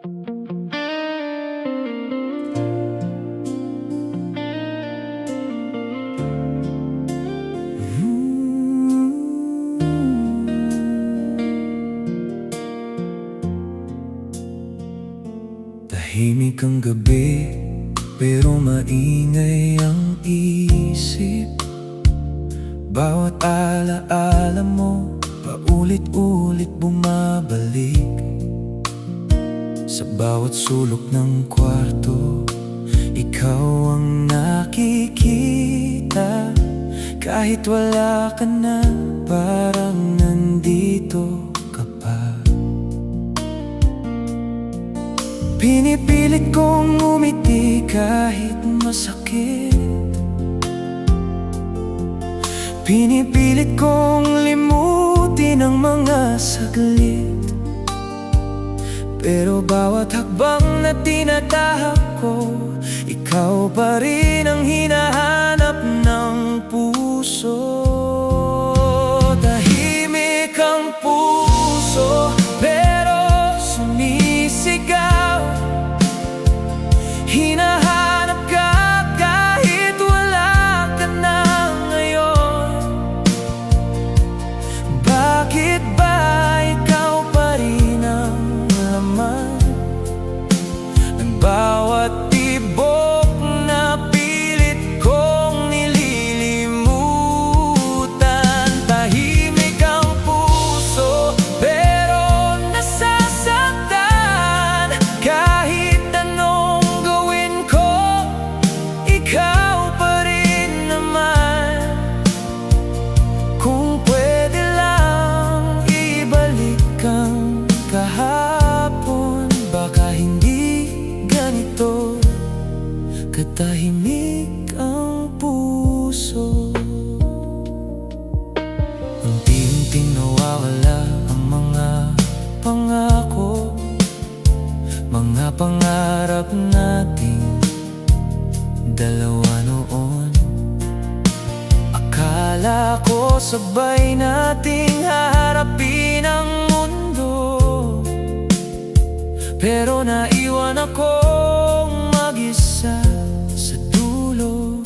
Tahimik ang gabi, pero maingay ang isip. Bawat alaala mo, paulit-ulit bumabalik. Sa bawat sulok ng kwarto, ikaw ang nakikita. Kahit wala ka na, parang nandito ka pa. Pinipilit kong umiti kahit masakit. Pinipilit kong limutin ang mga saglit. Pero bawat hakbang na tinatahak ko, ikaw pa rin ang hinahanap ng puso. Tahimik ang puso, pero sumisigaw. Hinahanap ka kahit wala ka na ngayon. Bakit ba ikaw pa rin ang laman ng bawat tibok na pilit kong nililimutan? Tahimik ang puso, pero nasasaktan. Kahit anong gawin ko, ikaw pa rin naman. Kung pwede lang ibalik ang kahapon, baka hindi ganito katahimik ang puso. Unti-unting nawawala ang mga pangako, mga pangarap nating dalawa noon. Akala ko sabay nating haharapin ang mundo, pero naiwan akong mag-isa sa dulo.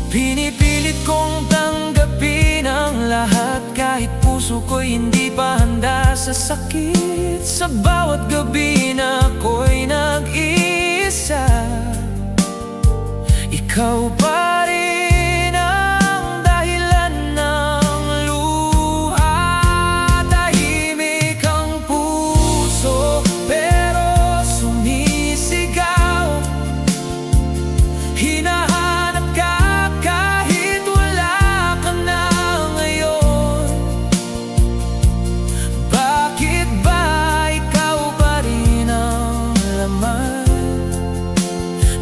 Pinipilit kong tanggapin ang lahat, kahit puso ko'y hindi pa handa sa sakit. Sa bawat gabi na ako'y nag-iisa, ikaw pa rin ang dahilan ng luha. Tahimik ang puso, pero sumisigaw. Hinahanap ka kahit wala ka na ngayon. Bakit ba ikaw pa rin ang laman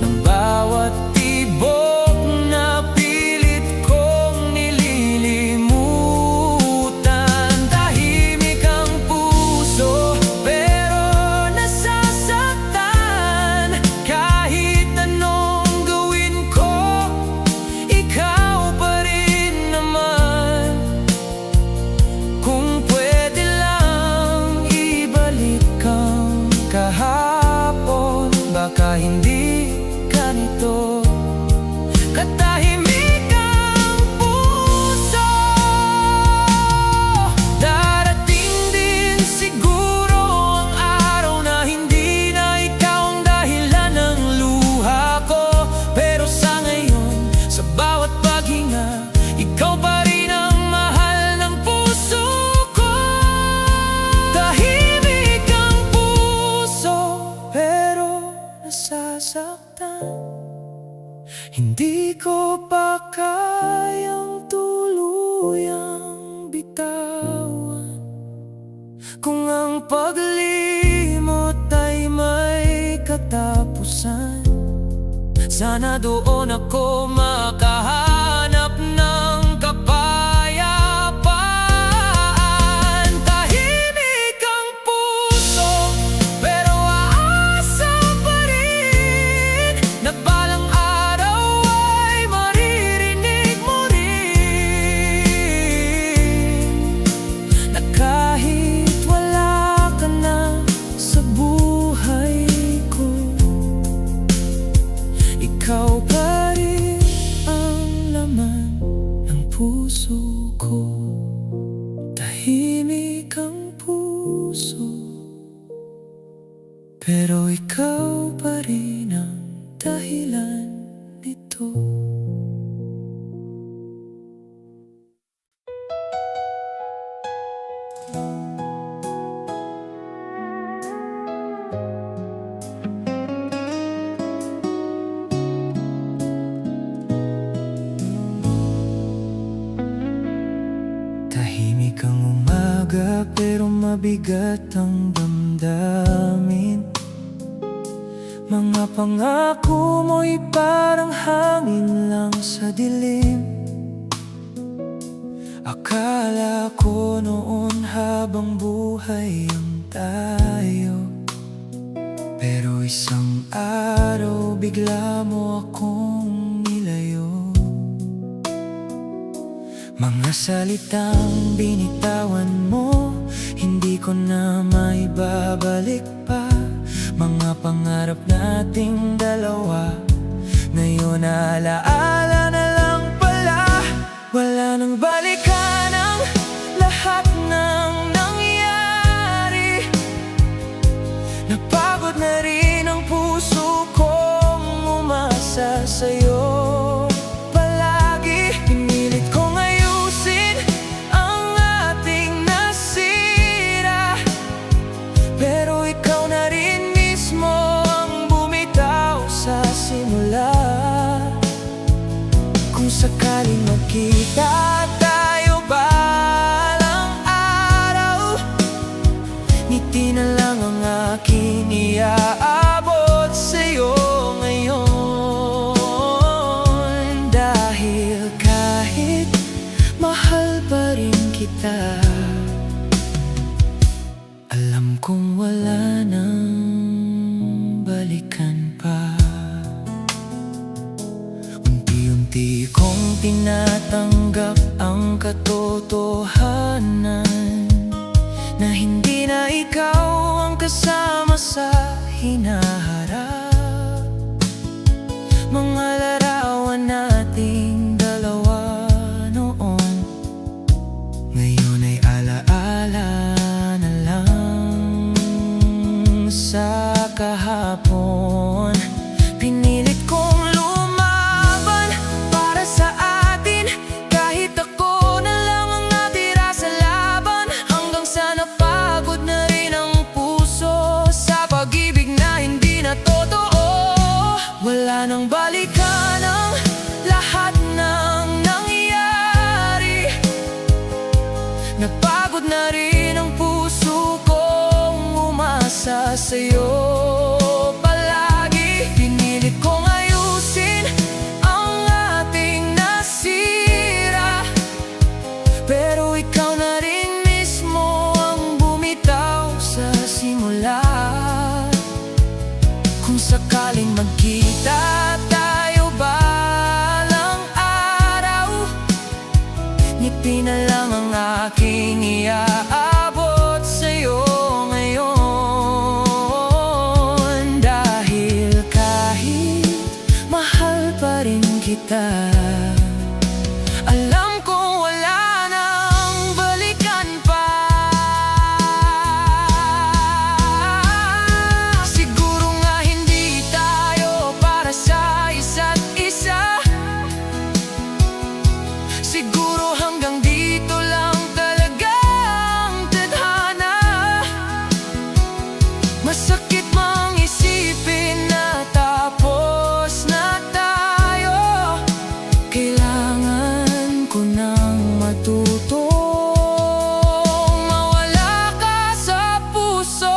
ng bawat tibok na pilit kong nililimutan? Tahimik ang puso, pero nasasaktan. Kahit anong gawin ko, ikaw pa rin naman. Kung pwede lang ibalik ang kahapon, baka hindi ganito katahimik ang puso. Darating din siguro ang araw na hindi na ikaw ang dahilan ng luha ko. Pero sa ngayon, sa bawat paghinga, ikaw pa rin ang mahal ng puso ko. Tahimik ang puso, pero nasasaktan. Hindi ko pa kayang tuluyang bitawan. Kung ang paglimot ay may katapusan, sana doon ako makahanap ng kapayapaan. Tahimik ang puso, pero aasa pa rin na balang araw ay maririnig mo rin, na kahit wala ka Tahimik ang puso, pero ikaw pa rin ang dahilan nito. Tahimik ang umaga pero mabigat ang damdamin. Mga pangako mo'y parang hangin lang sa dilim. Akala ko noon habang buhay ang tayo, pero isang araw bigla mo akong nilayo. Mga salitang binitawan mo, hindi ko na maibabalik pa. Mga pangarap nating dalawa, ngayon alaala na lang pala. Wala nang balikan ang lahat ng nangyari. Napagod na rin ang puso kong umasa sa'yo. Kung sakaling magkita tayo balang araw, ngiti na lang ang aking iaabot sa'yo ngayon. Dahil kahit mahal pa rin kita, alam kong wala nang balikan pa. Di kong tinatanggap ang katotohanan na hindi na ikaw ang kasama sa hinaharap. Mga larawan nating dalawa noon, ngayon ay alaala na lang sa kahapon. Pinilit kong wala nang balikan ang lahat ng nangyari. Napagod na rin ang puso kong umasa sa'yo palagi. Pinilit kong ayusin ang ating nasira, pero ikaw na rin mismo ang bumitaw sa simula. Kung sakaling magkita tayo balang araw, ngiti na lang ang aking iaabot sa'yo ngayon. Dahil kahit mahal pa rin kita, alam kong wala nang balikan pa. Siguro hanggang dito lang talaga ang tadhana. Masakit mang isipin na tapos na tayo. Kailangan ko nang matutong mawala ka sa puso.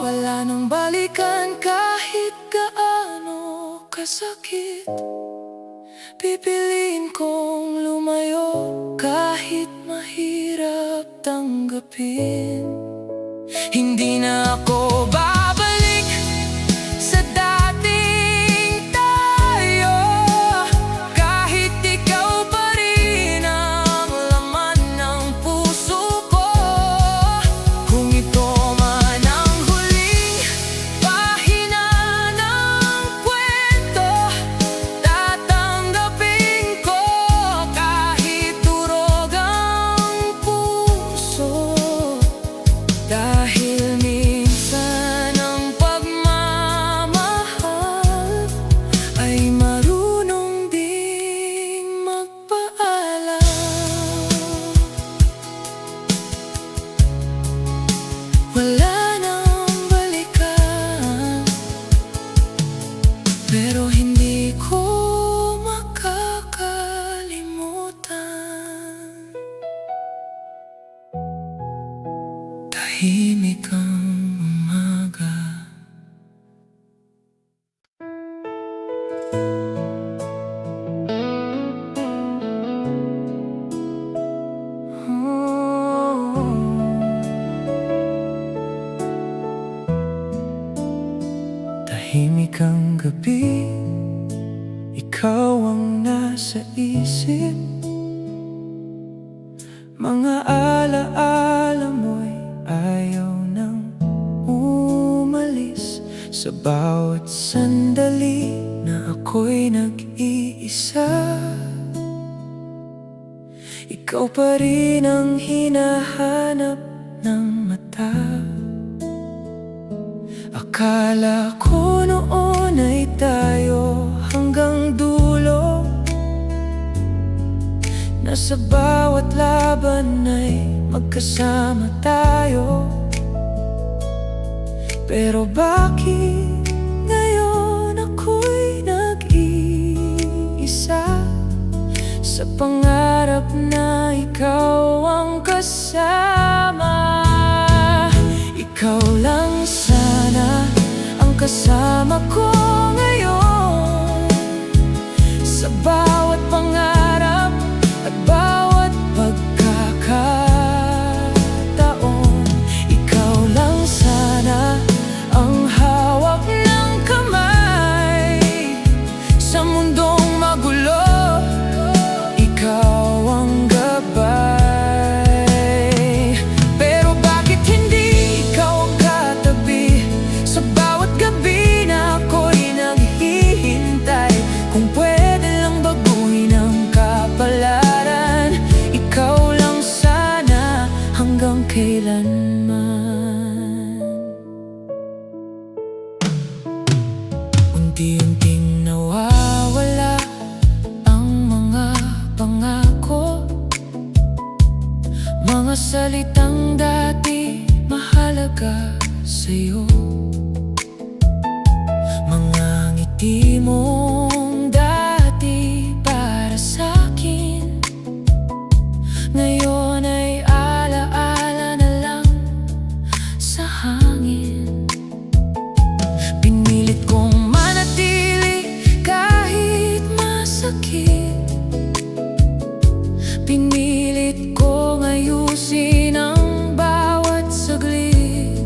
Wala nang balikan kahit gaano kasakit. Pipiliin kong lumayo kahit mahirap tanggapin. Hindi na ako babalik sa dating tayo, kahit ikaw pa rin ang laman ng puso ko. Kung ito man ang huling pahina ng kwento, tatanggapin ko kahit durog ang puso. wala nang balikan. Pero hindi ko makakalimutan. Tahimik ang umaga. Tahimik ang gabi, ikaw ang nasa isip. Mga alaala mo'y ayaw nang umalis. Sa bawat sandali na ako'y nag-iisa, ikaw pa rin ang hinahanap ng mata. Akala ko noon ay tayo hanggang dulo, na sa bawat laban ay magkasama tayo. Pero bakit ngayon ako'y nag-iisa, sa pangarap na ikaw ang kasama? Ikaw lang sana ang kasama ko ngayon, sa bawat pangarap at bawat pagkakataon. Ikaw lang sana ang hawak ng kamay sa mundong magulo. Ikaw ang gabay. Pero bakit hindi ikaw ang katabi sa bawat gabi na ako'y naghihintay? Kung pwede lang baguhin ang kapalaran, ikaw lang sana hanggang kailanman. Unti-unting nawawala ang mga pangako, mga salitang dati mahalaga sa'yo, mga ngiti mong dati para sa'kin, ngayon ay alaala na lang sa hangin. Pinilit kong manatili kahit masakit, pinilit kong ayusin ang bawat saglit.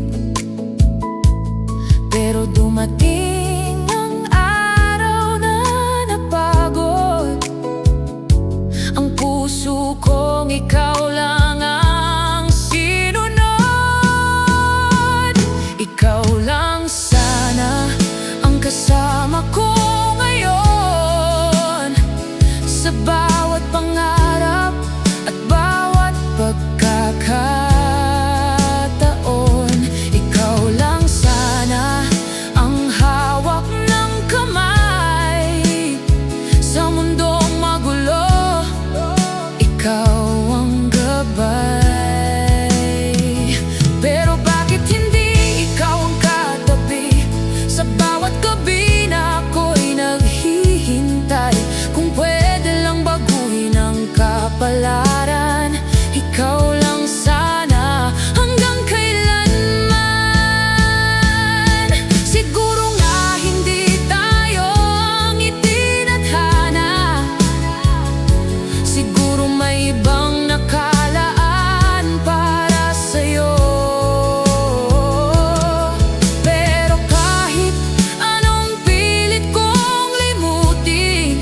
Pero dumating ang araw na napagod ang puso kong ikaw lang ang sinunod. Ikaw lang sana ang kasama ko ngayon, sa bawat pangarap at bawat pagkakataon. Ikaw lang sana ang hawak ng kamay sa mundong magulo. Ikaw ang gabay. Pero bakit hindi ikaw ang katabi sa bawat gabi na ako'y naghihintay? Kung pwede lang baguhin ang kapalaran, ikaw lang sana hanggang kailanman. Siguro nga hindi tayo ang itinadhana, siguro may ibang nakalaan para sa'yo. Pero kahit anong pilit kong limutin,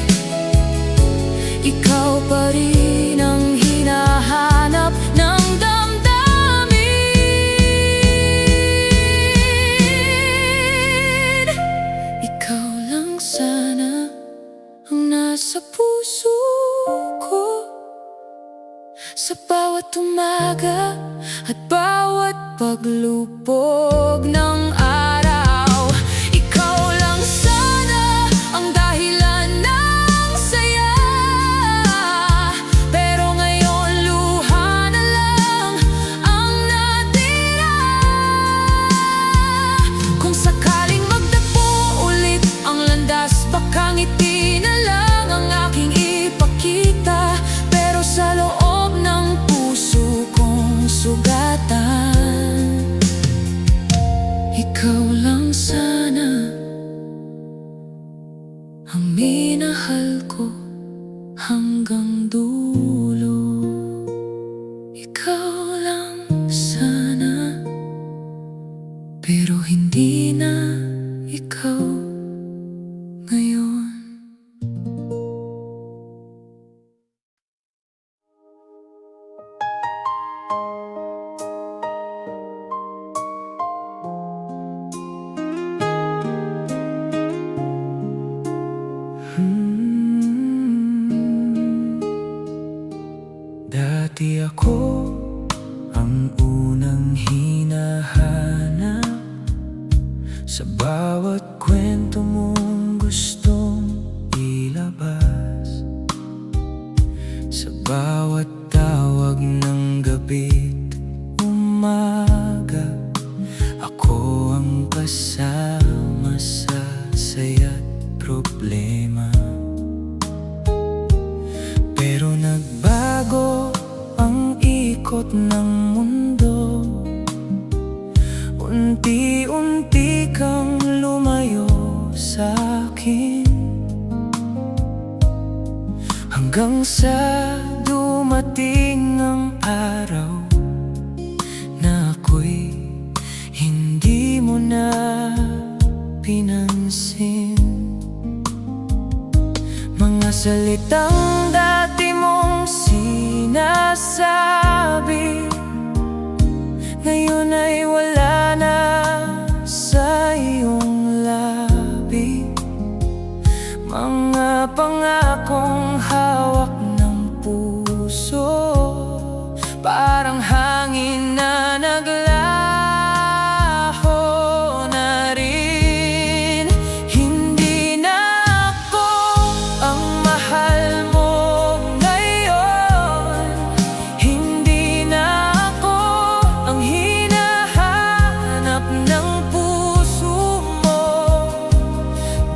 ikaw pa rin ang hinahanap ng damdamin. Ikaw lang sana ang nasa puso ko, sa bawat umaga at bawat paglupog ng araw. Ikaw lang sana ang dahilan ng saya, pero ngayon luha na lang ang natira. pero hindi na ikaw ngayon. Dati ako ang unang hinahanap sa bawat kwento mong gustong ilabas, sa bawat tawag ng gabi't umaga. Ako ang kasama sa saya't problema. Pero nagbago ang ikot ng mundo, unti-unti kang lumayo sa'kin, hanggang sa dumating ang araw na ako'y hindi mo na pinansin. Mga salitang dati mong sinasabi, ngayon ay wala na sa iyong labi. Mga pangakong hawak ng puso, parang hangin na naglaho na rin. Hindi na ako ang mahal mo ngayon, hindi na ako ang hinahanap ng puso mo.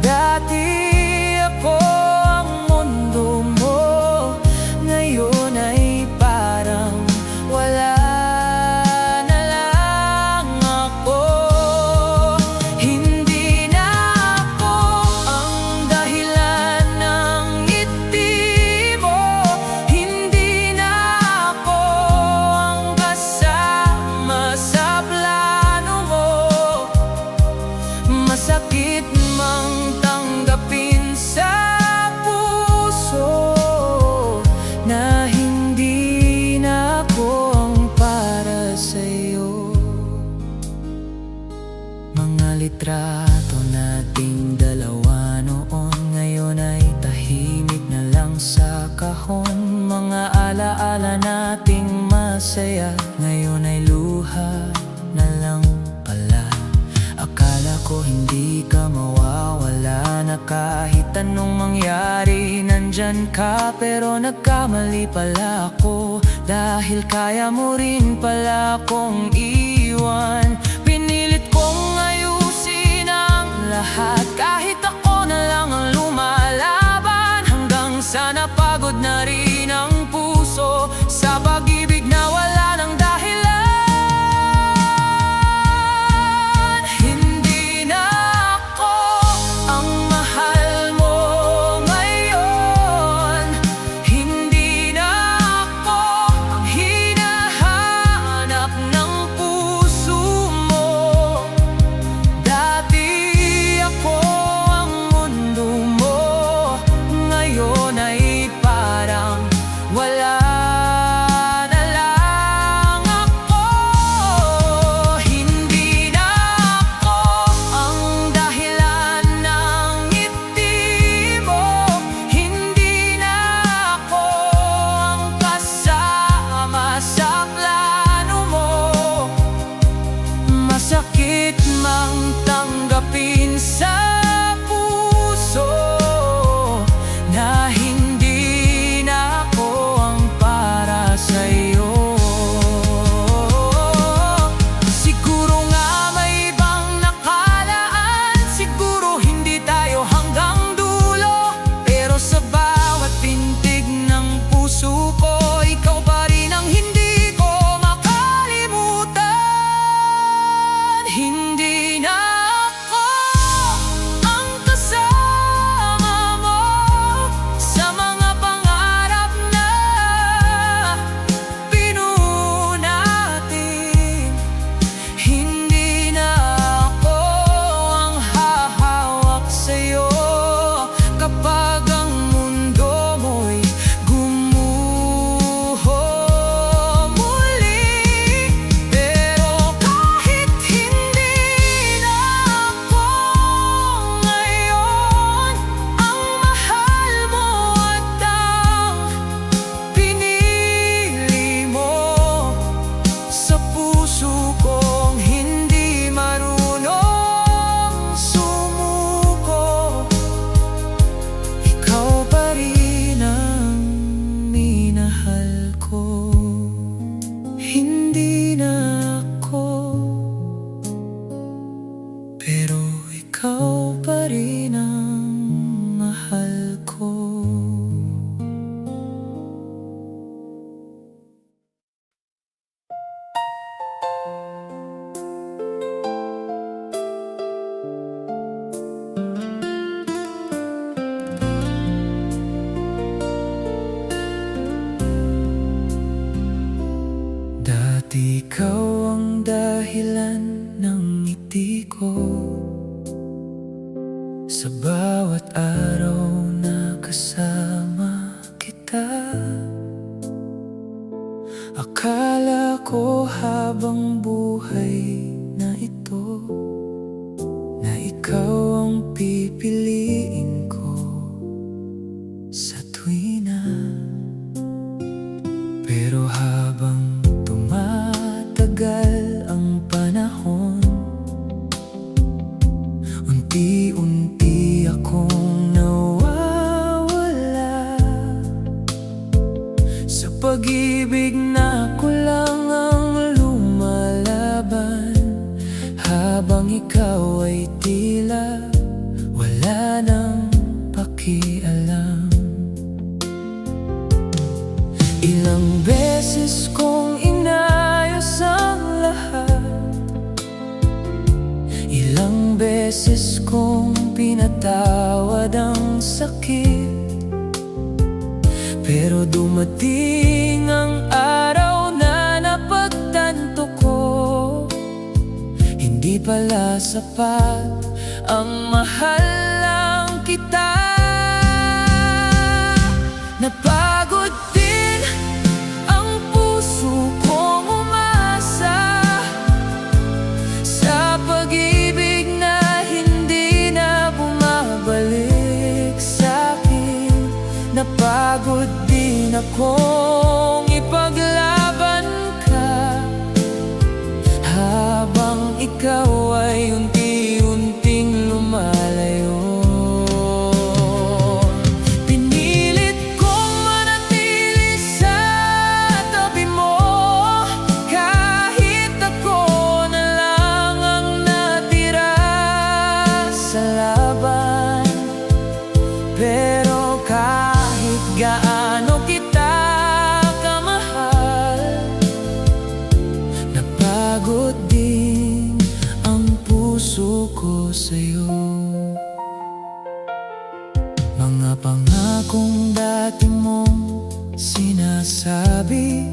Dati ako ang mundo mo, ngayon ay parang wala na lang ako. Hindi na ako ang dahilan ng ngiti mo, hindi na ako ang kasama sa plano mo. Masakit mang tanggapin sa puso na hindi na ako ang para sa'yo. Mga litrato nating dalawa noon, ngayon ay tahimik na lang sa kahon. Mga alaala nating masaya, ngayon ay luha na lang pala. Akala ko hindi ka mawawala na kahit anong mangyari nandyan ka, pero nagkamali pala ako, dahil kaya mo rin pala akong iwan. Pinilit kong ayusin ang lahat, kahit ako na lang ang lumalaban, hanggang sa napagod na rin ang puso sa pag-ibig na wala ng dahilan. Hindi na ako ang mahal mo ngayon, hindi na ako ang hinahanap ng puso ang dahilan ng ngiti ko. Sa bawat araw na kasama kita, akala ko habang buhay na ito, na ikaw ang pipiliin ko sa tuwina. Pero habang tumatagal ang panahon, unti-unti akong nawawala sa pag-ibig na ako lang ang lumalaban, habang ikaw ay tila wala nang pakialam. Ilang beses kong inayos ang lahat, ilang beses kong pinatawad ang sakit, pero dumating ang araw na napagtanto ko, hindi pala sapat ang mahal lang kita. Napagod din ang puso kong umasa sa pag-ibig na hindi na bumabalik sa'kin. Napagod din akong ipaglaban ka, habang ikaw ay unti-unting lumalayo. Pinilit kong manatili sa tabi mo, kahit ako na lang ang natira sa laban. Pero kahit gaano kita kamahal, napagod din ang puso ko sa'yo. Mga pangakong dati mong sinasabi,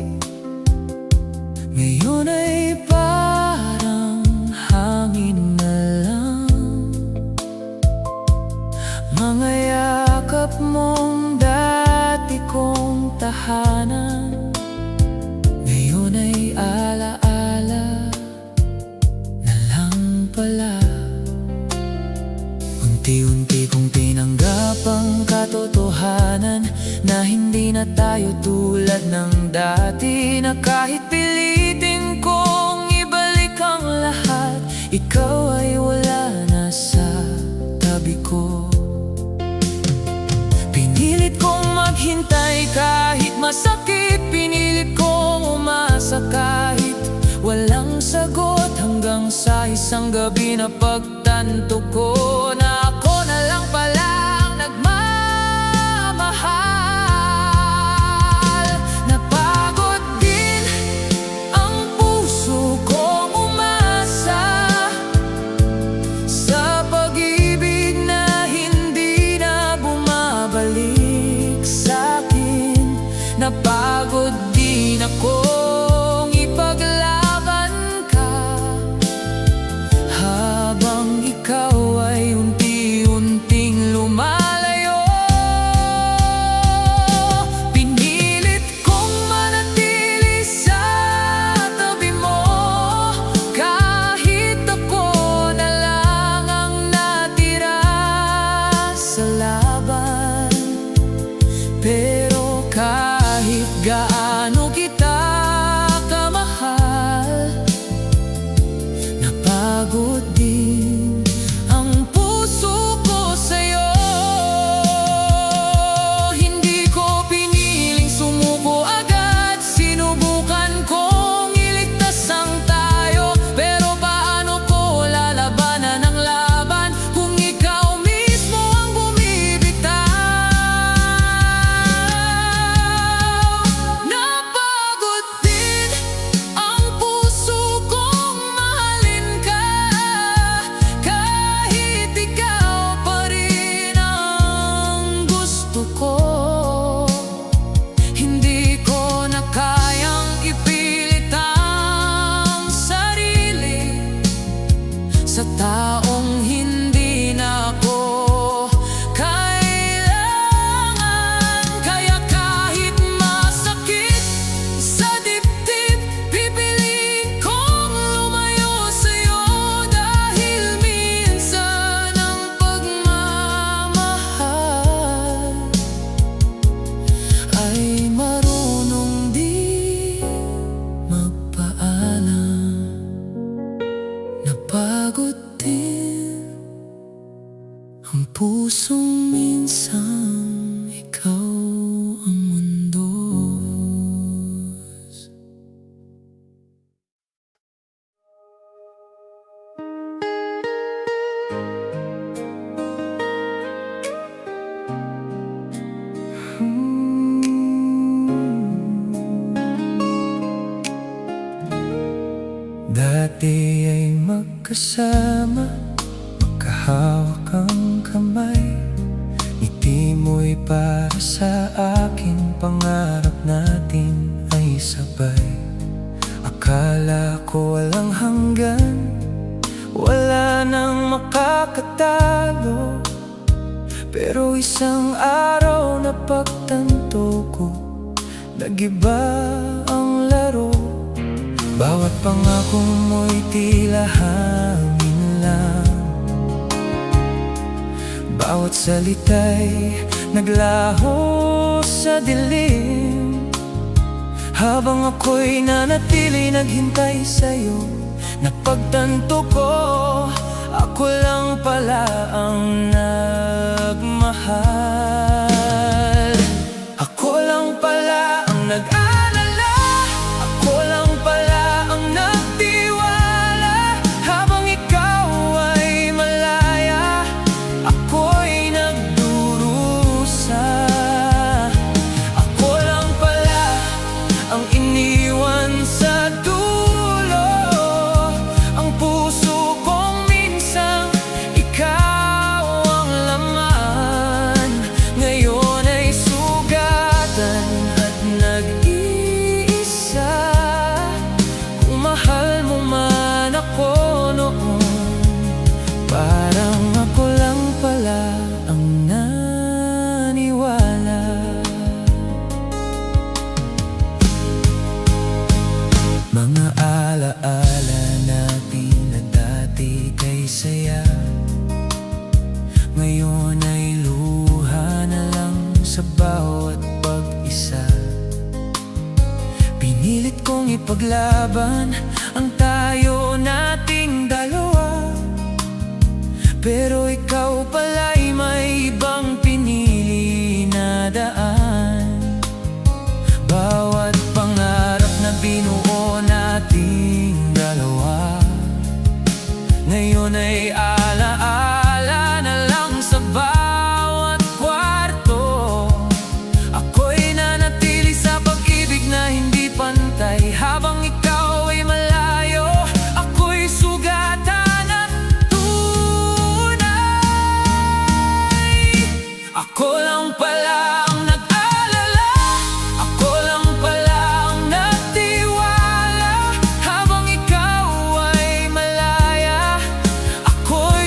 ngayon ay parang hangin na lang. Mga yakap mong dati kong tahanan, ngayon ay alaala na lang pala. Unti-unti kong tinanggap ang katotohanan na hindi na tayo tulad ng dati, na kahit pilitin kong ibalik ang lahat, ikaw ay wala na sa tabi ko. Pinilit kong maghintay kahit masakit, pinilit kong umasa kahit walang sagot, hanggang sa isang gabi na pagtanto ko na ako na lang pala ang nagmamahal. Napagod din ang puso kong umasa sa pag-ibig na hindi na bumabalik sa'kin. Napagod din akong ipaglaban ka, habang ikaw ay unti sa taong hindi na ako kailangan. Kaya kahit masakit sa dibdib, pipiliin kong lumayo sa'yo. Dahil minsan ang pagmamahal ay marunong di magpaalam. Napagod din ang pusong minsan ikaw ang mundos. Dati ay magkasama, magkahawak ang kamay. Ngiti mo'y para sa akin, pangarap natin ay sabay. Akala ko walang hanggan, wala nang makakatalo. Pero isang araw na pagtanto ko, nag-iba ang laro. Bawat pangako mo'y tila hangin lang, bawat salita'y naglaho sa dilim. Habang ako'y nanatili naghintay sa'yo, napagtanto ko ako lang pala ang nagmahal. Ako lang pala ang nag-alala, ako lang pala ang nagtiwala. Habang ikaw ay malaya, ako'y nagdurusa. Ako lang pala ang iniwan sa dulo, ang puso kong minsang ikaw ang laman. Ngayon ay sugatan at nag-iisa. Kung mahal mo man ako noon, parang ako lang pala ang naniwala. Mga alaala natin na dati kay saya, ngayon ay luha na lang sa bawat pag-isa. Pinilit kong ipaglaban ang tayo nating dalawa, pero ikaw pala'y may ibang pinili na daan. Bawat pangarap na binuo nating dalawa, ngayon ay alaala na lang sa bawat kwarto. Ako'y nanatili sa pag-ibig na hindi pantay. Habang ikaw ay malayo, ako'y sugatan at tunay. Ako lang pala ang nag-alala, ako lang pala ang nagtiwala. Habang ikaw ay malaya, ako'y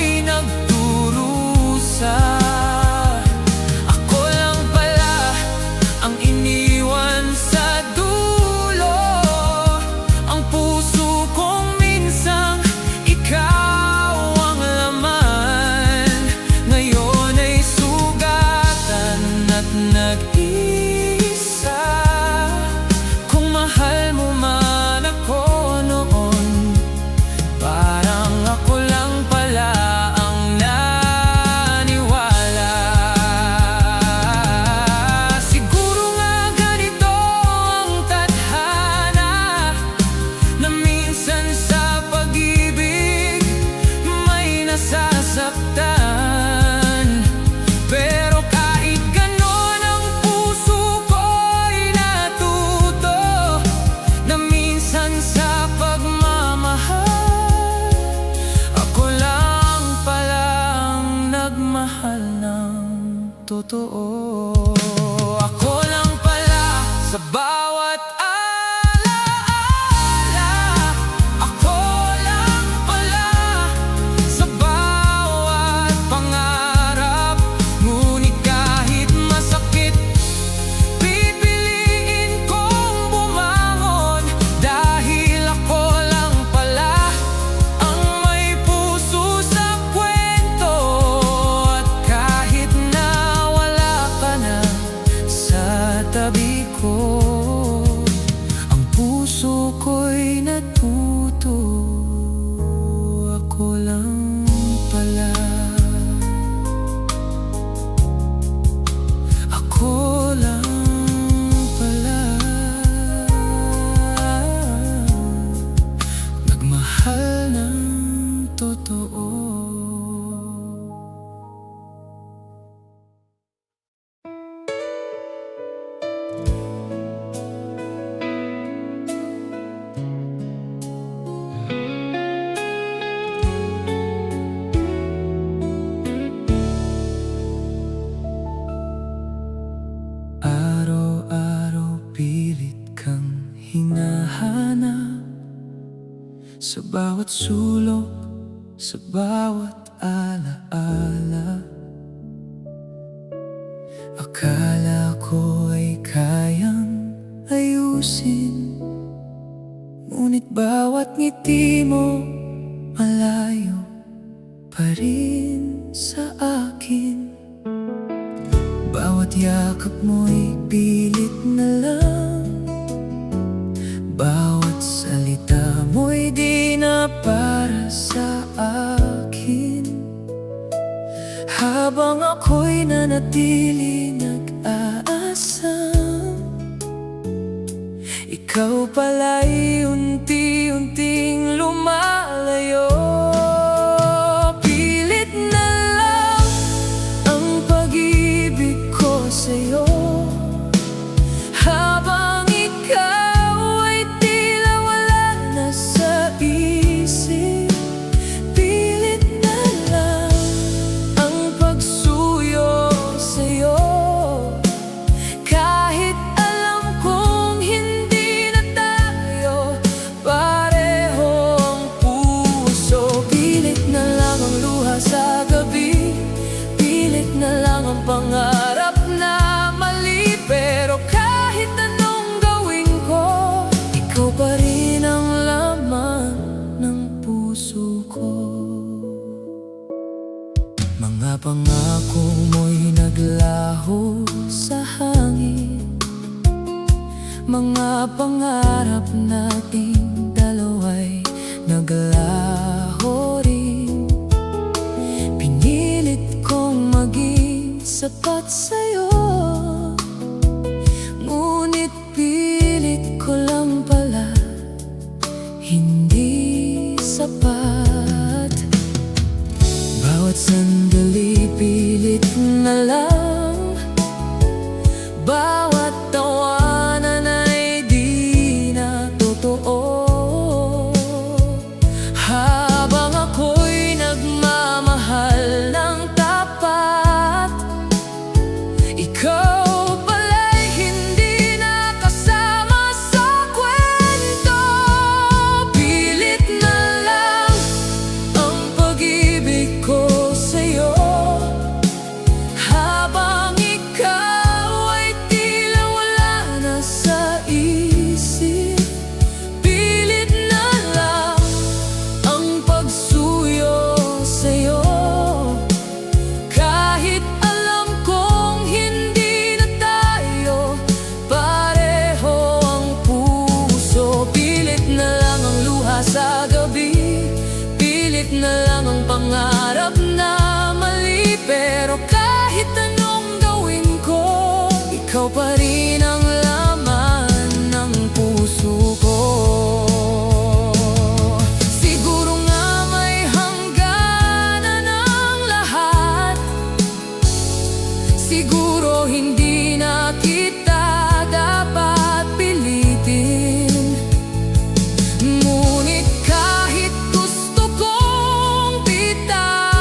bawat sulok, sa bawat alaala. Akala ko ay kayang ayusin, ngunit bawat ngiti mo malayo pa rin sa akin. Bawat yakap mo'y pilit na lang, bawat salita mo'y di na para sa akin. Habang ako'y nanatili nag-aasam, ikaw pala'y unti-unting lumalayo. Pilit na lang ang pag-ibig ko sa'yo, habang ikaw ay tila wala na sa isip. Pilit na lang ang pagsuyo sa'yo, kahit alam kong hindi na tayo pareho ang puso. Pilit na lang ang luha sa gabi, pilit na lang ang pangarap na mali. Pero kahit anong gawin ko, ikaw pa rin ang laman ng puso ko. Mga pangako mo'y naglaho sa hangin, mga pangarap nating dalawa'y naglaho rin. Pinilit kong maging sapat sa'yo, ngunit pilit ko lang pala hindi sapat. Bawat sandali pilit na lang, bawat tawanan ay di na totoo. Habang ako'y nagmamahal ng tapat, ikaw pala'y hindi na kasama sa kwento. Pilit na lang ang pag-ibig ko sa'yo, habang ikaw ay tila wala na sa isip. Pilit na lang ang pagsuyo sa'yo, kahit alam kong hindi na tayo pareho ang puso. Pilit na lang ang luha sa gabi, pilit na lang ang pangarap na mali. Pero kahit anong gawin ko, ikaw pa rin ang laman ng puso ko. Siguro nga may hangganan ang lahat, siguro hindi na kita dapat pilitin. Ngunit kahit gusto kong bitawan,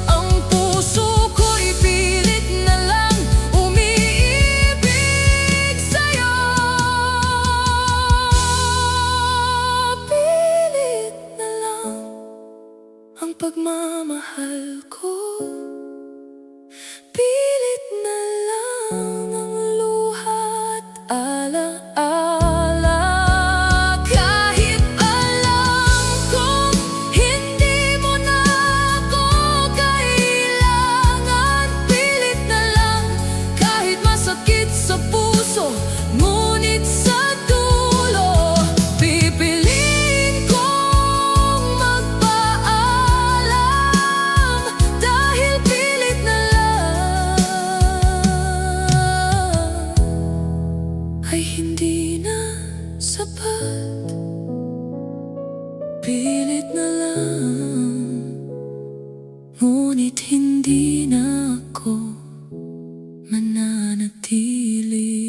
ang puso ko'y pilit na lang umiibig sa'yo. Pilit na lang ang pagmamahal ko, pilit na lang ang luha at alaala. Kahit alam kong hindi mo na ako kailangan, pilit na lang kahit masakit sa puso, ngunit sa dulo pipiliin kong magpaalam. Dahil pilit na lang ay hindi na sapat. Pilit na lang, ngunit hindi na ako mananatili.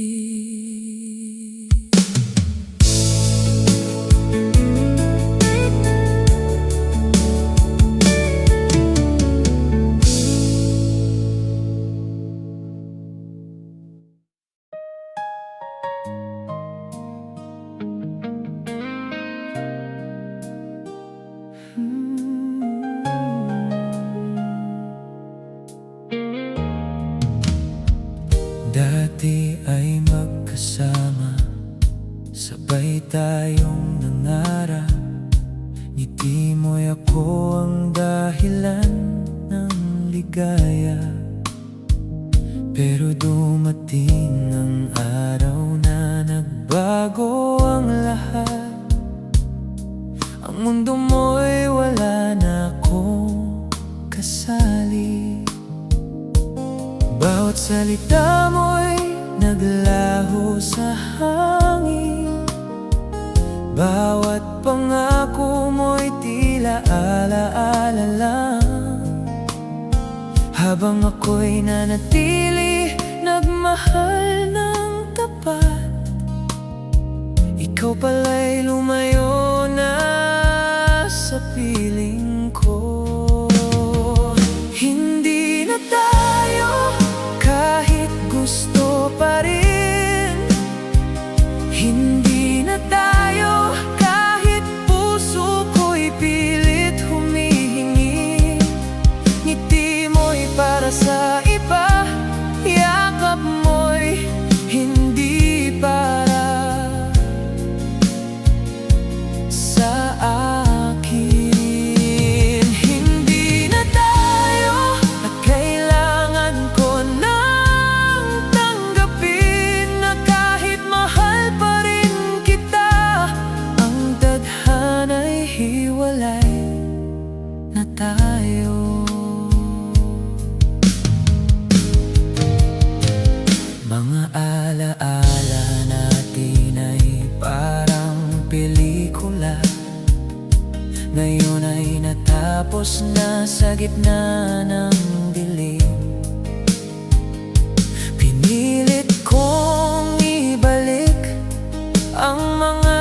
ako ang dahilan ng ligaya. Pero dumating ang araw na nagbago ang lahat. Ang mundo mo'y wala na akong kasali. Bawat salita mo'y naglaho sa hangin. Bawat pangako mo'y tila alaala lang. Habang ako'y nanatili, nagmahal ng tapat, ikaw pala'y lumayo na sa piling ko. Hindi na tayo kahit gusto pa rin. Hindi na tayo kahit puso ko'y pilit humihingi. Ngiti mo'y para sa iba, yakap mo'y hindi para sa akin. Hindi na tayo na kailangan ko nang tanggapin na kahit mahal pa rin kita, ang tadhana'y hiwalay na tayo. Mga alaala natin ay parang pelikula, ngayon ay natapos na sa gitna ng dilim. Pinilit kong ibalik ang mga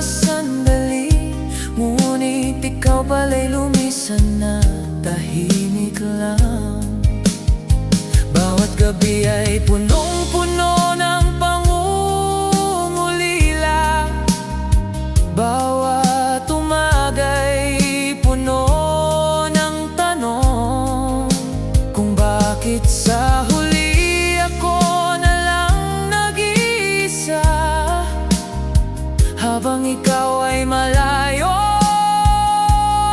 sandali, ngunit ikaw pala'y lumisan na tahimik lang. Bawat gabi ay punong-puno ng pangungulila. Bawat umaga'y puno ng tanong kung bakit sa huli ako na lang nag-iisa, habang ikaw ay malayo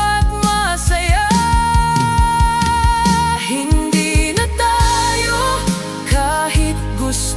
at masaya. Hindi na tayo kahit gusto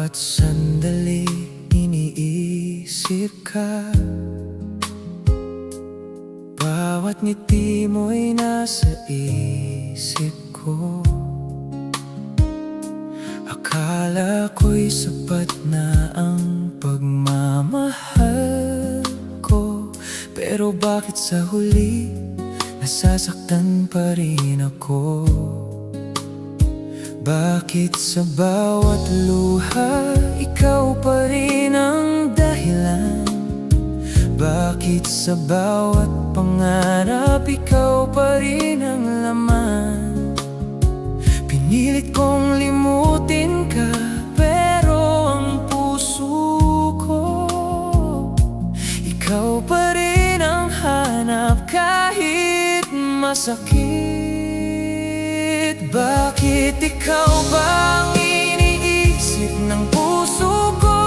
Bawat sandali iniisip ka, bawat ngiti mo'y nasa isip ko. Akala ko'y sapat na ang pagmamahal ko, pero bakit sa huli nasasaktan pa rin ako? Bakit sa bawat luha ikaw pa rin ang dahilan? Bakit sa bawat pangarap ikaw pa rin ang laman? Pinilit kong limutin ka, pero ang puso ko ikaw pa rin ang hanap kahit masakit. Bakit ikaw ba ang iniisip ng puso ko?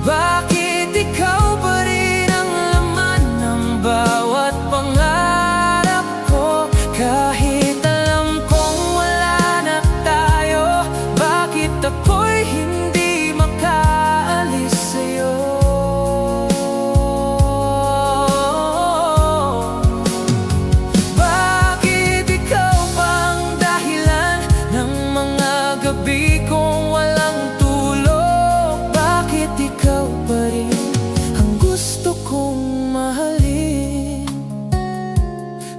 Bakit ikaw pa rin ang laman ng bawat pangarap ko? Kahit alam kong wala na tayo, bakit ako'y hindi makaalis sa'yo? Bakit ikaw pa ang dahilan ng mga gabi kong walang tulog? Bakit ikaw pa rin ang gusto kong mahalin?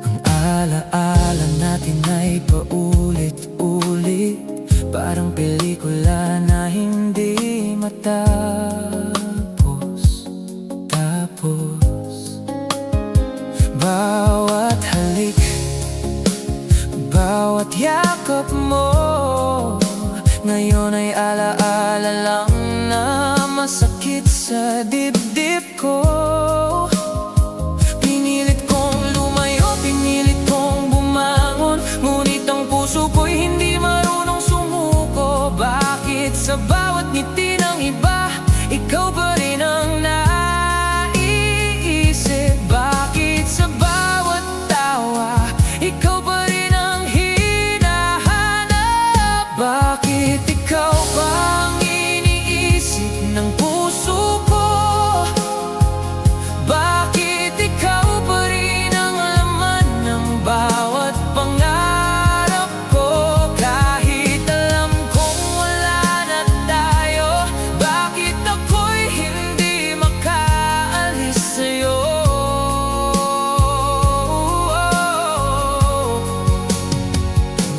Ang alaala natin ay paulit-ulit, parang pelikula na hindi matapos. Bawat halik, bawat yakap mo, ngayon ay alaala lang na masakit sa dibdib ko. Pinilit kong lumayo, pinilit kong bumangon, ngunit ang puso ko'y hindi marunong sumuko. Bakit sa bawat ngiti ng iba, ikaw pa rin ang naiisip? Bakit sa bawat tawa, ikaw pa rin ang hinahanap? Bakit ikaw pa ang iniisip ng puso ko? Bakit ikaw pa rin ang laman ng bawat pangarap ko? Kahit alam kong wala na tayo, bakit ako'y hindi makaalis sa'yo?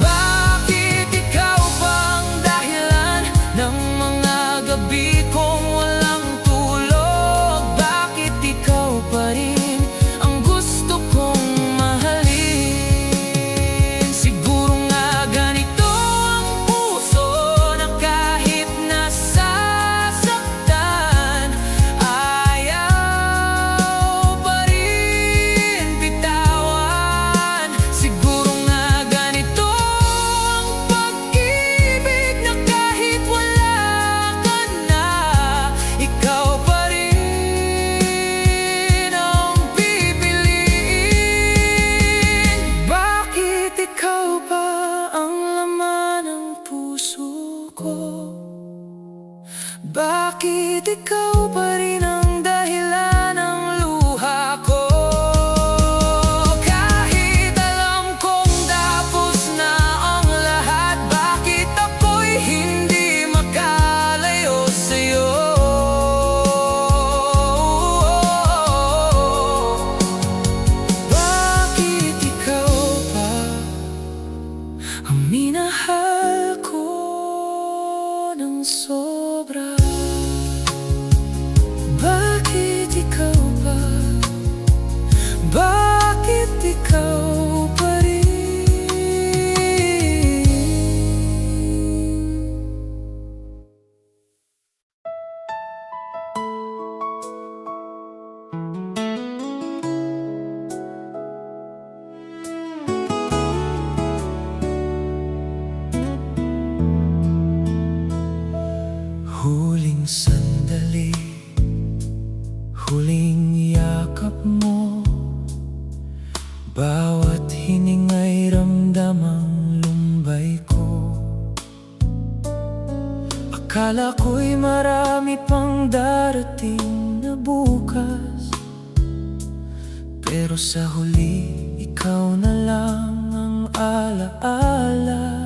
Bakit ikaw pa ang dahilan ng mga gabi kong walang tulog? Bakit ikaw pa rin ang gusto kong mahalin? Siguro nga ganito ang puso na kahit nasasaktan, ayaw pa rin bitawan. Siguro nga ganito ang pag-ibig na kahit wala ka na, ikaw pa rin ang pipiliin. Bakit ikaw pa ang laman ng puso ko? Bakit ikaw pa rin ang dahilan ng luha ko? Kahit alam kong tapos na ang lahat, bakit ako'y hindi makalayo sa'yo? Bakit ikaw pa ang minahal ko ng sobra? Bakit ikaw pa? Bakit ikaw pa rin? Akala ko'y marami pang darating na bukas, pero sa huli, ikaw na lang ang alaala.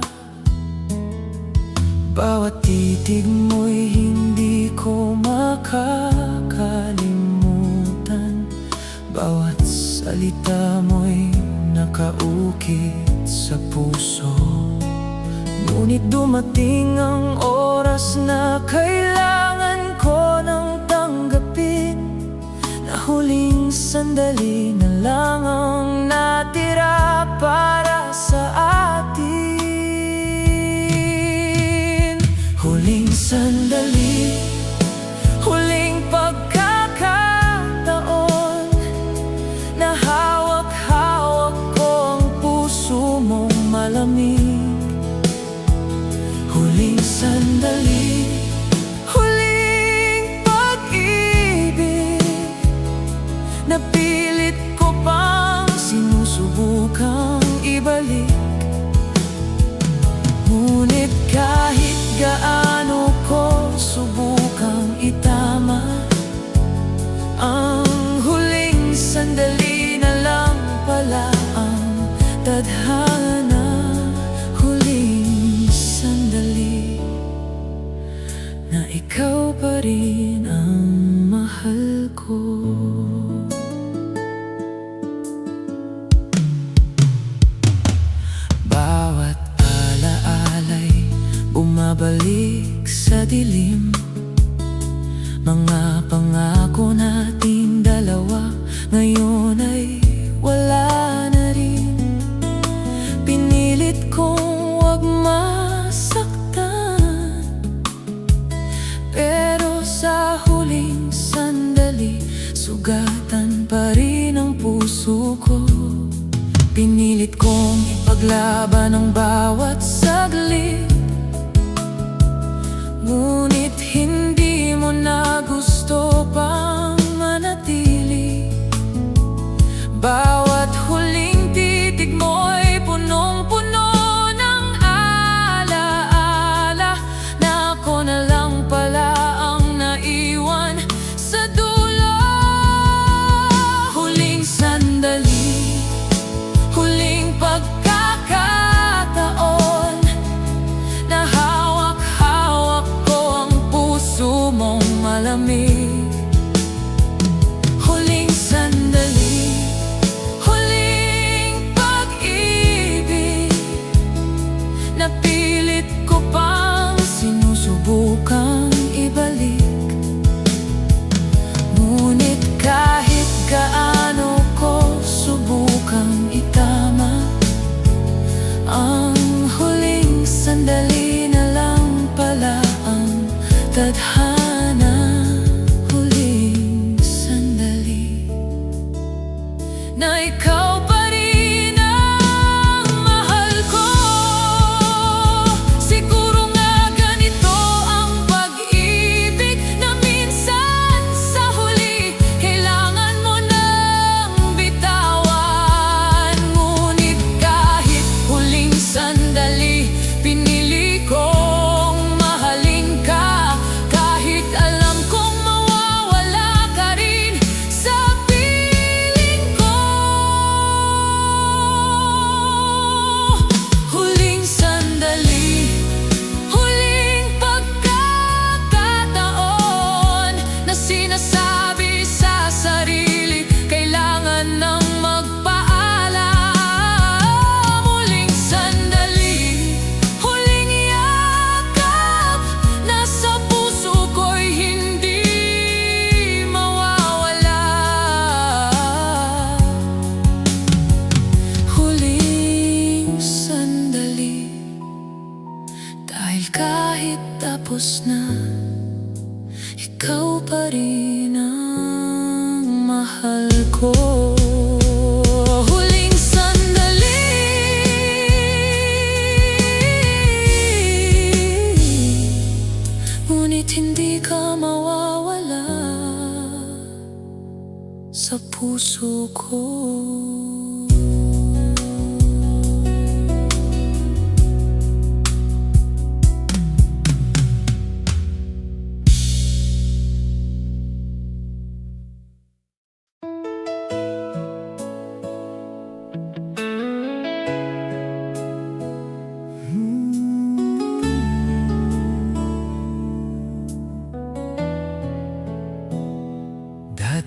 Bawat titig mo'y hindi ko makakalimutan, bawat salita mo'y nakaukit sa puso. Ngunit dumating ang oras na kailangan ko nang tanggapin, na huling sandali na lang ang natira para sa atin. Huling sandali, huling pagkakataon, na hawak-hawak ko ang puso mong malamig. Huling sandali, huling pag-ibig, na pilit ko pang sinusubukang ibalik. Ngunit kahit gaano ko subukang itama, ang huling sandali na lang pala ang tadhana. Huling sandali, na ikaw pa rin ang mahal ko. Bawat alaala'y bumabalik sa dilim, mga pangako nating dalawa ngayon ay wala na rin. Pinilit kong wag masaktan, pero sa huling sandali, sugatan pa rin ang puso ko. Pinilit kong ipaglaban ang bawat saglit, ngunit hindi mo na gusto pang manatili. Bawat huling titig mo'y punong-puno ng alaala, na ako na lang pala ang naiwan sa dulo. Huling sandali, huling pagkakataon, na hawak-hawak ko ang puso mong malamig. Huling sandali, huling pag-ibig, na pilit ko pang sinusubukang ibalik. Ngunit kahit gaano ko subukang itama, ang huling sandali na lang pala ang tadhana. Huling sandali, na ikaw pa rin ang mahal ko. Siguro nga ganito ang pag-ibig, na minsan sa huli kailangan mo nang bitawan. Ngunit kahit huling sandali, pinili kong mahalin ka, kahit alam kong mawawala ka rin sa piling ko. Huling sandali, huling pagkakataon, na sinasabi sa sarili, kailangan nang magpaalam. Huling sandali, huling yakap, na sa puso ko'y hindi mawawala. Huling sandali, dahil kahit tapos na, ikaw pa rin ang mahal ko. Huling sandali, ngunit hindi ka mawawala sa puso ko.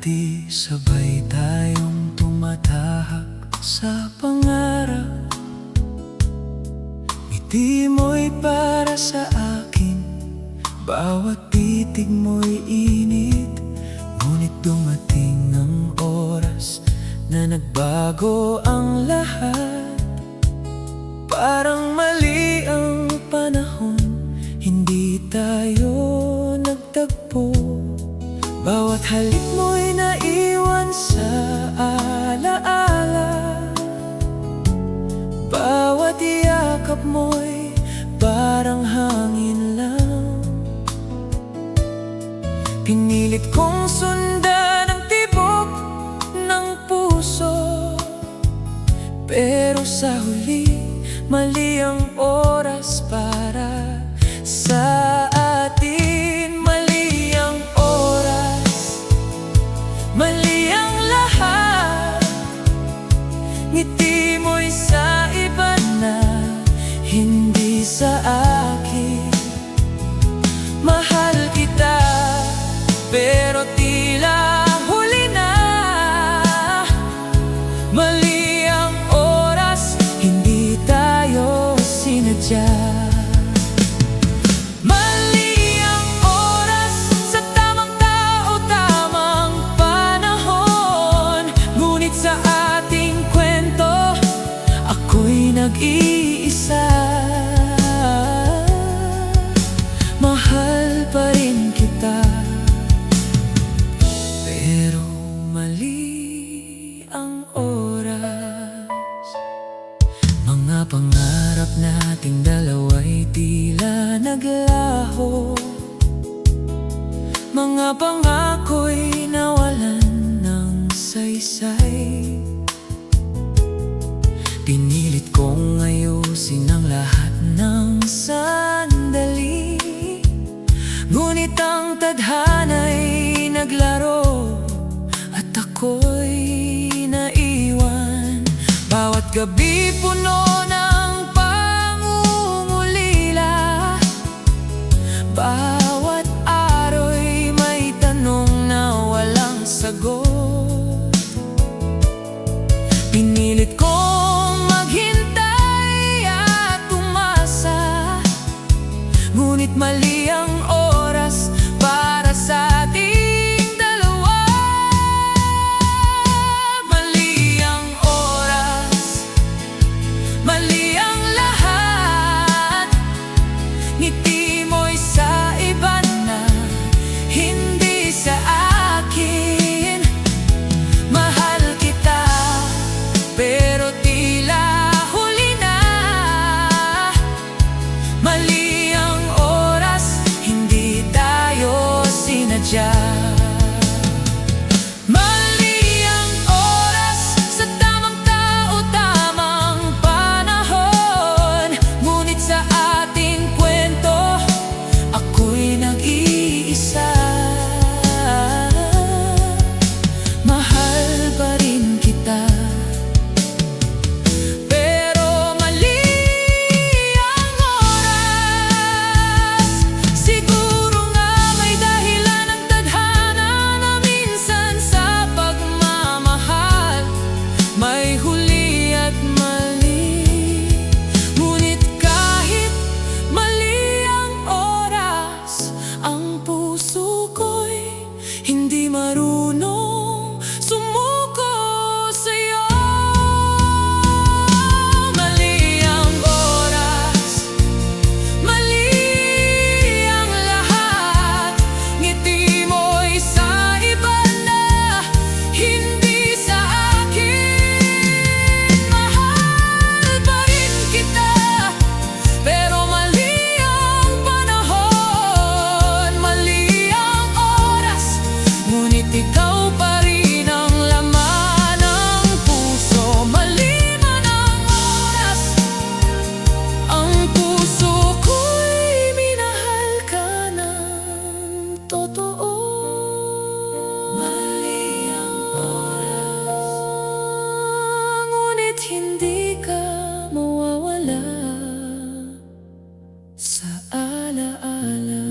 dati sabay tayong tumatahak sa pangarap. Ngiti mo'y para sa akin, bawat titig mo'y init. Ngunit dumating ang oras na nagbago ang lahat. Parang mali ang panahon, hindi tayo nagtagpo. Bawat halik mo'y naiwan sa alaala. Bawat yakap mo'y parang hangin lang. Pinilit kong sundan ang tibok ng puso, pero sa huli, mali ang oras para sa atin. Mali ang oras, mali ang lahat. Ngiti mo'y sa iba na, hindi sa akin. Mahal kita, pero tila huli na. Mali ang oras, hindi tayo sinadya. Mali ang oras, sa tamang tao, tamang panahon. Ngunit sa ating kwento, ako'y nag-iisa. Mahal pa rin kita, pero mali ang oras. Mga pangarap nating dalawa'y tila naglaho. Mga pangako'y nawalan ng saysay. Pinilit kong ayusin ang lahat ng sandali, ngunit ang tadhana'y naglaro at ako'y naiwan. Bawat gabi puno ng pangungulila, bawat araw''y may tanong na walang sagot. Pinilit kong maghintay at umasa, ngunit mali ang oras para sa ating dalawa. Mali ang oras, mali ang lahat. Ngiti mo'y sa iba na, hindi sa akin. Mahal kita, pero tila huli na. Mali ang oras, hindi tayo sinadya. Mali ang oras, sa tamang tao, tamang panahon. Ngunit sa ating kwento, ako'y nag-iisa. Mahal pa rin kita, pero mali ang oras. Siguro nga may dahilan ang tadhana na minsan sa pagmamahal may huli at mali. Ngunit kahit mali ang oras, ang puso ko'y hindi marunong sumuko sa'yo. Mali ang oras, mali ang lahat. Ngiti mo'y sa iba na, hindi sa akin. Mahal pa rin kita, pero mali ang panahon. Mali ang oras, ngunit ikaw pa rin ang laman ng puso. Mali man ang oras, ang puso ko'y minahal ka ng totoo. Mali ang oras, ngunit hindi ka mawawala sa alaala.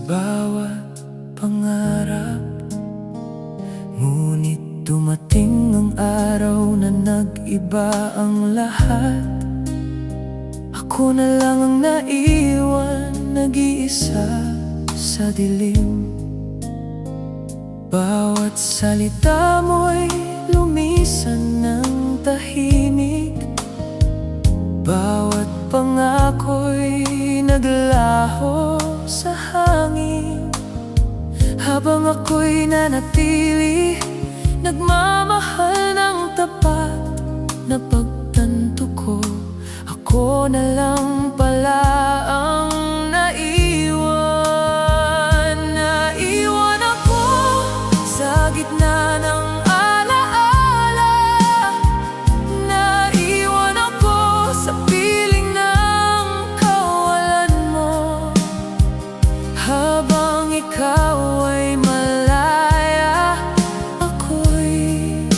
bawat pangarap. Ngunit dumating ang araw na nag-iba ang lahat. Ako na lang ang naiwan, nag-iisa sa dilim. Bawat salita mo'y lumisan ng tahimik. Bawat pangako'y naglaho sa hangin. Habang ako'y nanatili, nagmamahal ng tapat. Na pagtanto ko, ako na lang pala ang naiwan. Naiwan ako sa gitna ng alaala. Naiwan ako sa piling ng kawalan mo. Habang ikaw ay malaya, ako'y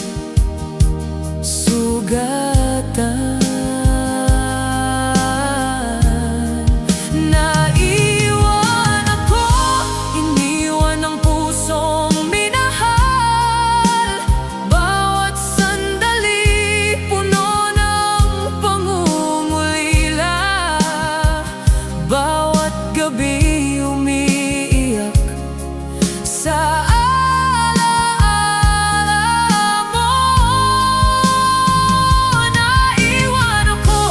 sugatan. Naiwan ako, iniwan ang pusong minahal. Bawat sandali puno ng pangungulila. Bawat gabi umiiyak sa alaala mo. Naiwan ako,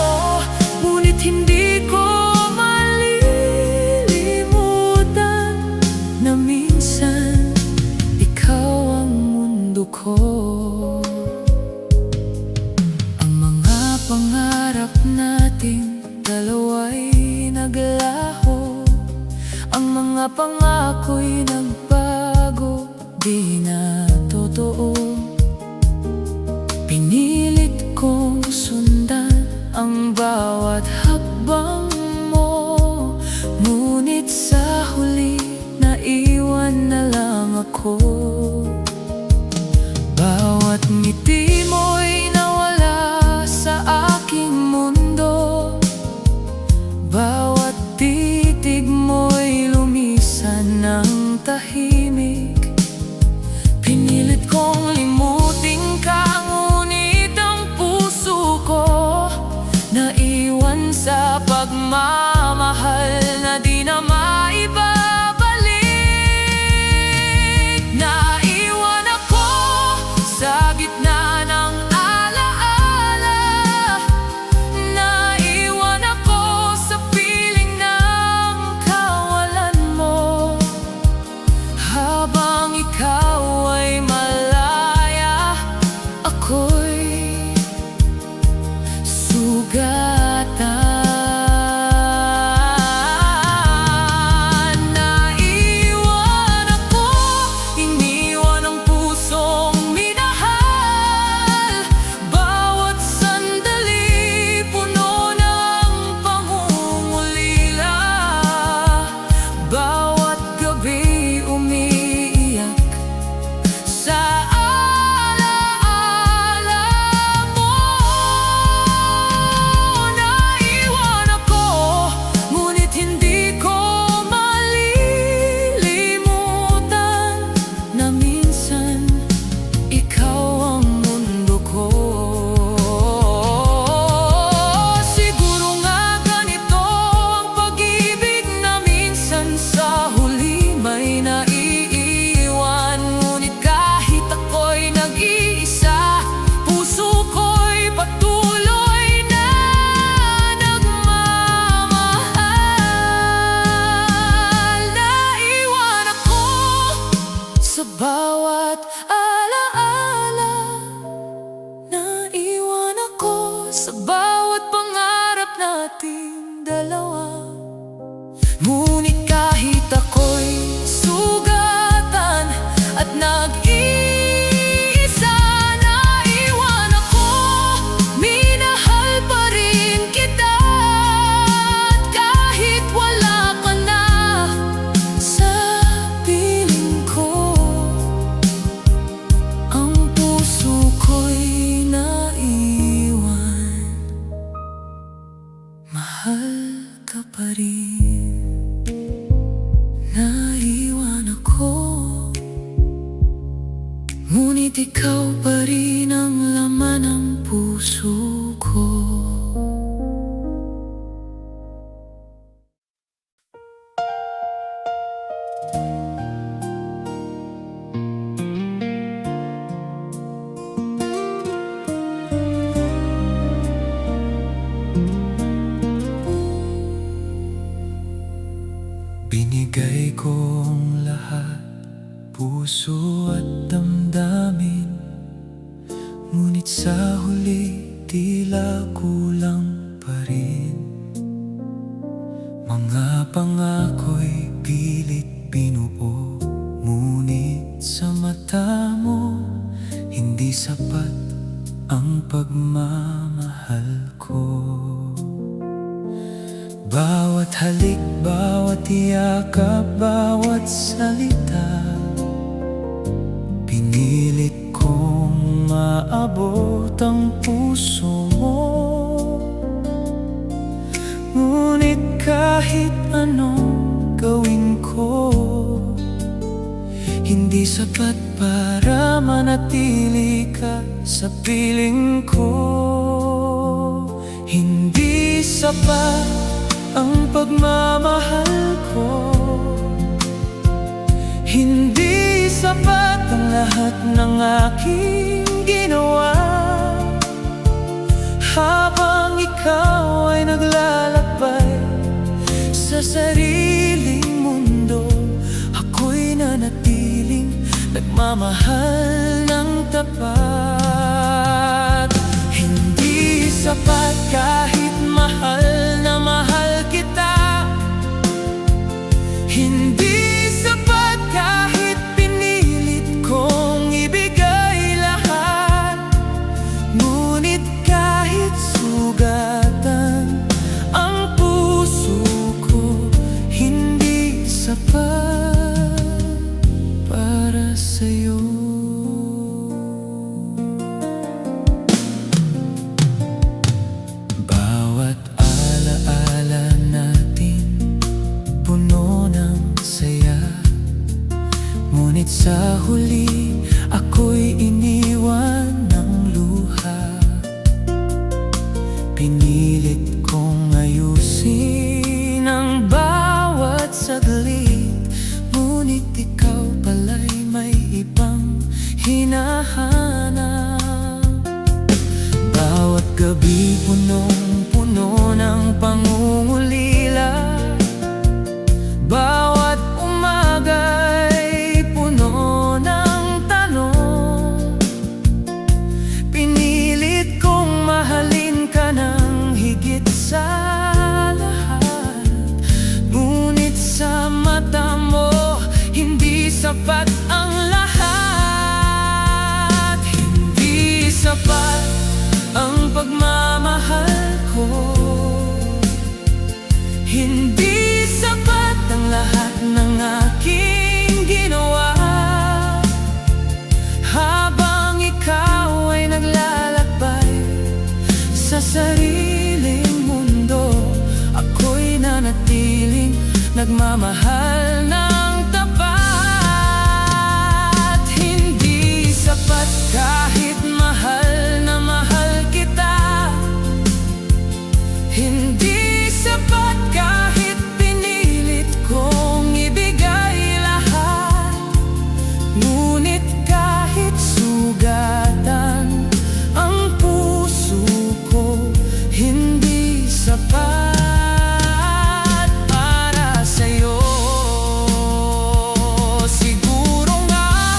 ngunit hindi ko malilimutan na minsan ikaw ang mundo ko. Ang mga pangarap nating dalawa'y naglaho. Ang mga pangako'y nagbago, di na totoo. Pinilit kong sundan ang bawat hakbang mo. Ngunit sa huli, naiwan na lang ako. Bawat ngiti mo'y nawala sa aking mundo. Bawat titig mo'y lumisan ng tahimik. Pinilit kong limutin ka, ngunit ang puso ko naiwan sa pagmamahal na di na maibabalik. Naiwan ako sa gitna ng alaala. Naiwan ako sa piling ng kawalan mo. ikaw pa rin ang laman ng puso ko. Binigay kong lahat, puso at damdamin, ngunit sa huli tila kulang pa rin. Mga pangako'y pilit binuo, ngunit sa mata mo hindi sapat ang pagmamahal ko. Bawat halik, bawat yakap, bawat salita, pinilit kong maabot ang puso mo. Ngunit kahit anong gawin ko, hindi sapat para manatili ka sa piling ko. Hindi sapat ang pagmamahal ko, hindi sapat ang lahat ng aking ginawa. Habang ikaw ay naglalakbay sa sariling mundo, ako'y nanatiling nagmamahal ng tapat. Hindi sapat kahit mahal na mahal kita, hindi sapat kahit pinilit kong ibigay lahat. Ngunit kahit sugatan ang puso ko, hindi sapat para sa'yo. Ngunit sa huli, ako'y iniwan ng luha. Pinilit kong ayusin ang bawat saglit, ngunit ikaw pala'y may ibang hinahanap. Bawat gabi punong-puno ng pangungulila, bawat umaga'y puno ng tanong. Pinilit kong mahalin ka ng higit sa lahat, ngunit sa mata mo hindi sapat ang lahat. Hindi sapat ang pagmamahal ko, hindi sapat ang lahat ng aking ginawa. Habang ikaw ay naglalakbay sa sariling mundo, ako'y nanatiling nagmamahal ng tapat. Hindi sapat kahit mahal na mahal kita, hindi sapat kahit pinilit kong ibigay lahat. Ngunit kahit sugatan ang puso ko, hindi sapat para sa'yo. Siguro nga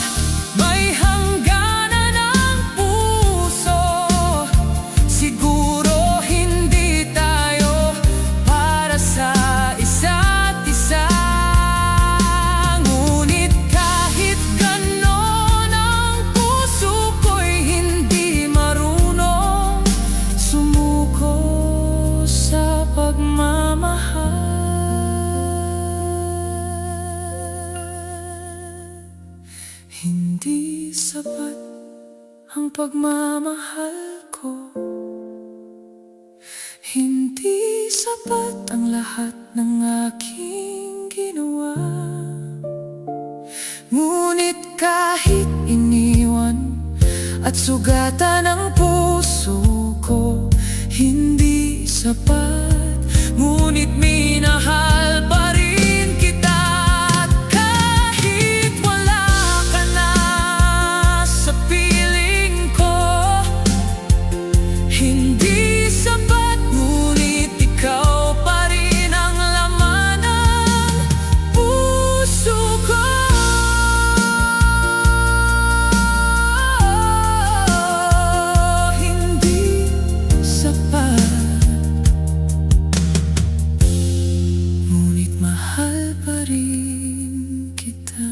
may hangganan ang puso, siguro hindi tayo para sa isa't isa. Ngunit kahit ganon, ang puso ko'y hindi marunong sumuko sa pagmamahal. Hindi sapat ang pagmamahal ko, hindi sapat ang lahat ng aking ginawa. Ngunit kahit iniwan at sugatan ng puso ko. Hindi sapat, ngunit minahal pa rin kita. Kahit wala ka na sa piling ko, hindi sapat, ngunit ikaw pa rin ang laman ng puso ko. Hindi sapat, ngunit mahal pa rin kita.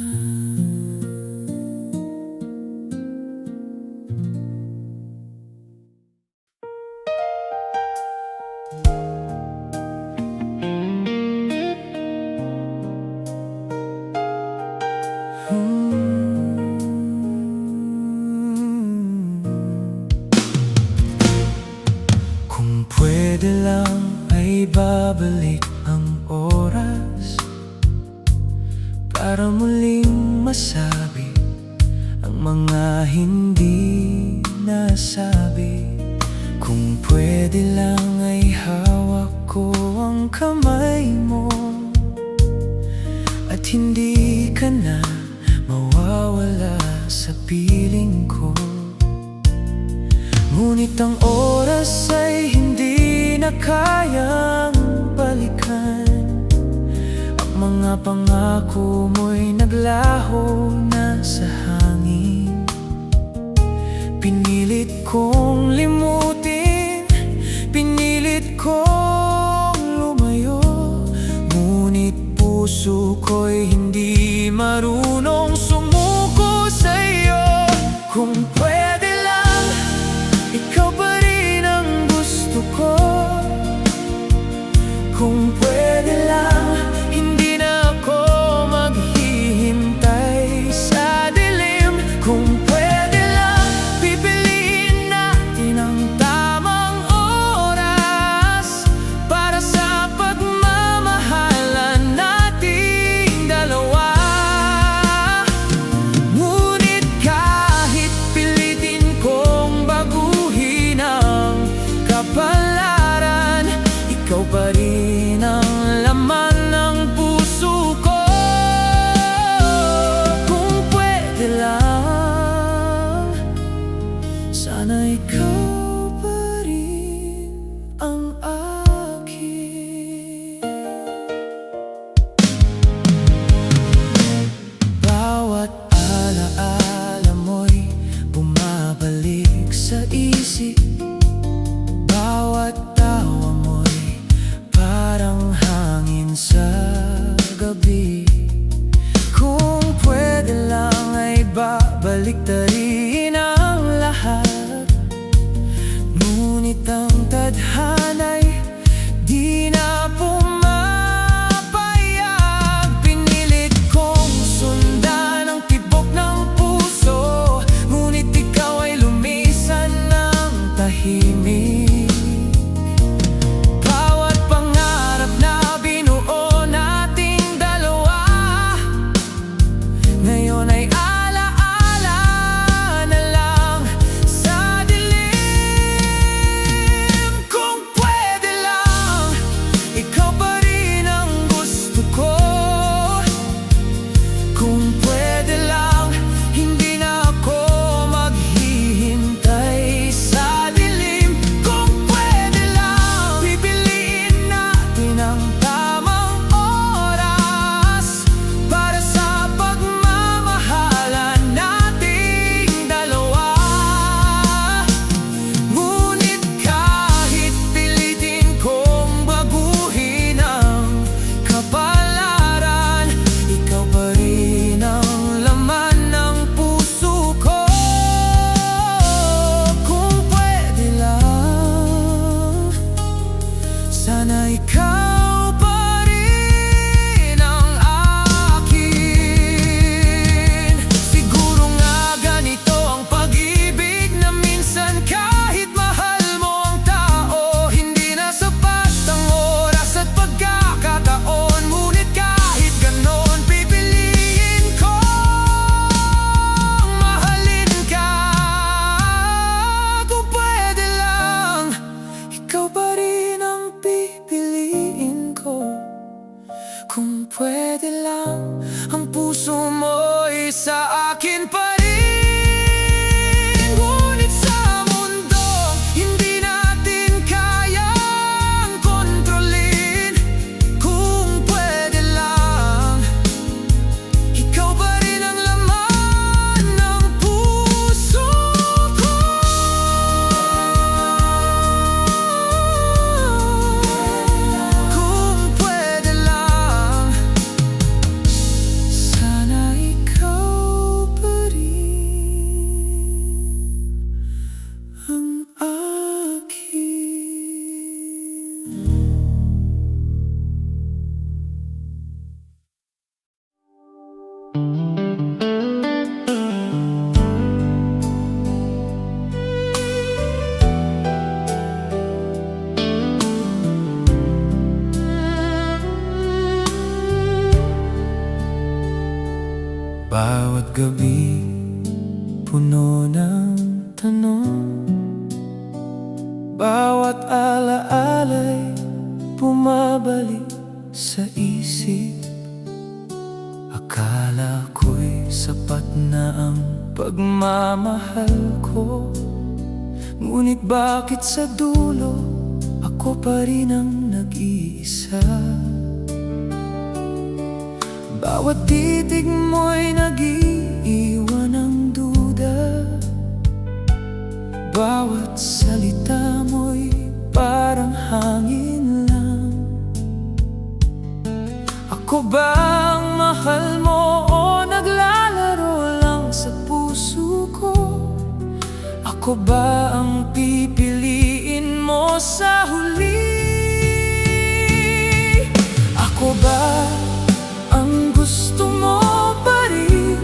Kung pwede lang ay babalik ang oras para muling masabi ang mga hindi nasabi. Kung pwede lang ay hawak ko ang kamay mo at hindi ka na mawawala sa piling ko. Ngunit ang oras ay hindi na kayang balikan. Ang mga pangako mo'y naglaho na sa hangin. Pinilit kong limutin, pinilit kong lumayo, ngunit puso ko'y hindi marunong sumuko sa'yo. Kung pwede lang, ikaw pa rin ang gusto ko. Kung pwede lang, hindi na ako maghihintay sa dilim. Kung pwede lang, pipiliin natin ang tamang oras para sa pagmamahalan nating dalawa. Ngunit kahit pilitin kong baguhin ang kapalaran, ikaw pa rin ang laman ng puso ko. Kung pwede lang, sana ikaw pa rin ang akin. Bawat alaala mo'y bumabalik sa isip. Bawat tawa mo'y parang hangin sa gabi. Kung pwede lang ay babaliktarin ang lahat, ngunit ang tadhana'y di na pumapayag. Pinilit kong sundan ang tibok ng puso, ngunit ikaw ay lumisan ng tahimik. Bawat pangarap na binuo nating dalawa, ngayon ay alaala tuloy sa akin pa rin. Ngunit sa mundo, hindi natin kayang kontrolin. Kung pwede lang, ikaw pa rin ang laman ng puso ko. Kung pwede lang, sana ikaw pa rin ang akin. Bawat gabi, puno ng tanong. Bawat alaala'y bumabalik sa isip. Akala ko'y sapat na ang pagmamahal ko. Ngunit bakit sa dulo, ako pa rin ang nag-iisa? Bawat titig mo'y nag-iiwan ng duda. Bawat salita mo'y parang hangin lang. Ako bang mahal mo o naglalaro lang sa puso ko? Ako ba ang pipiliin mo sa huli? Ako ba ang gusto mo pa rin?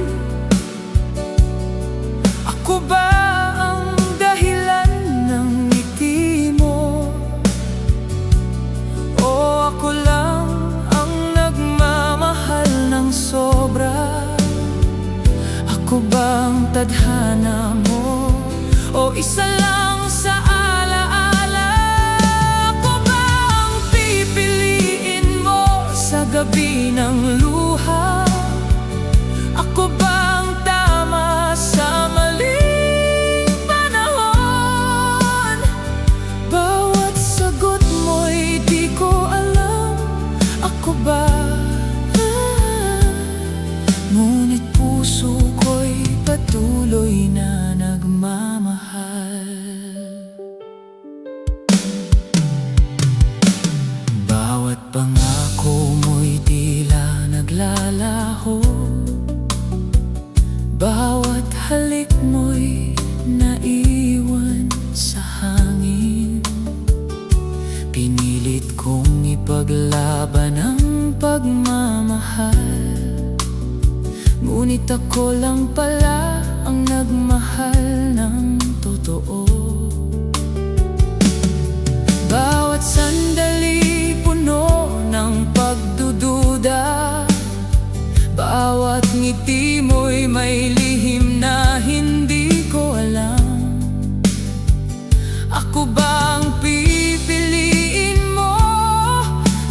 Ako ba ang dahilan ng ngiti mo? O ako lang ang nagmamahal ng sobra? Ako ba ang tadhana mo? O isa lang sa alaala? Ako ba ang pipiliin mo sa gabi ng luha? Ako ba ang tama sa maling panahon? Bawat sagot mo'y di ko alam. Ako ba? Ngunit puso ko'y patuloy na nagmamahal. Bawat pangako mo'y tila naglalaho. Bawat halik mo'y naiwan sa hangin. Pinilit kong ipaglaban ang pagmamahal. Ngunit ako lang pala ang nagmahal ng totoo. Bawat sandali puno ng pagdududa. Bawat ngiti mo'y may lihim na hindi ko alam. Ako ba ang pipiliin mo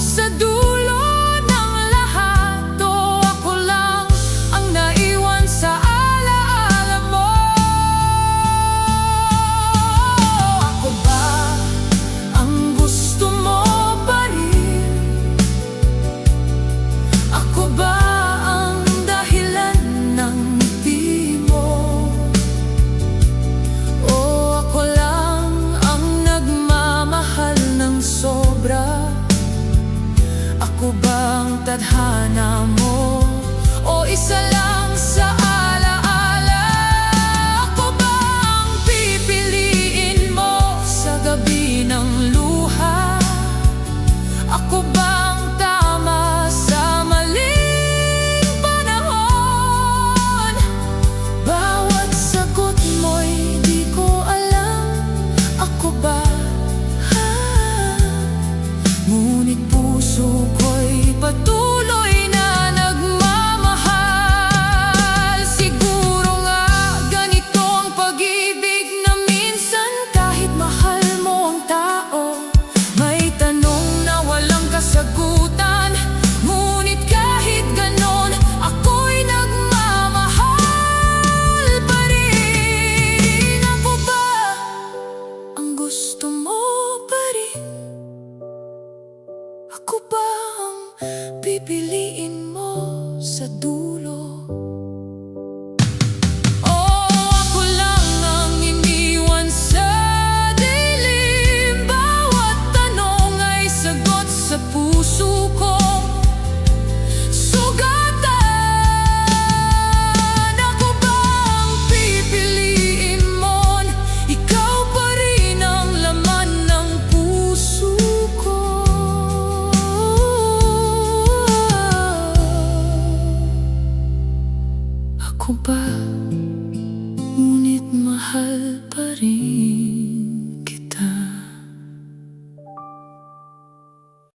sa dulo ng lahat? O ako lang ang naiwan sa alaala mo? Ako ba ang gusto mo pa rin? Ako ba ang dahilan ng ngiti mo? O ako lang ang nagmamahal Ako ba, ngunit mahal pa rin.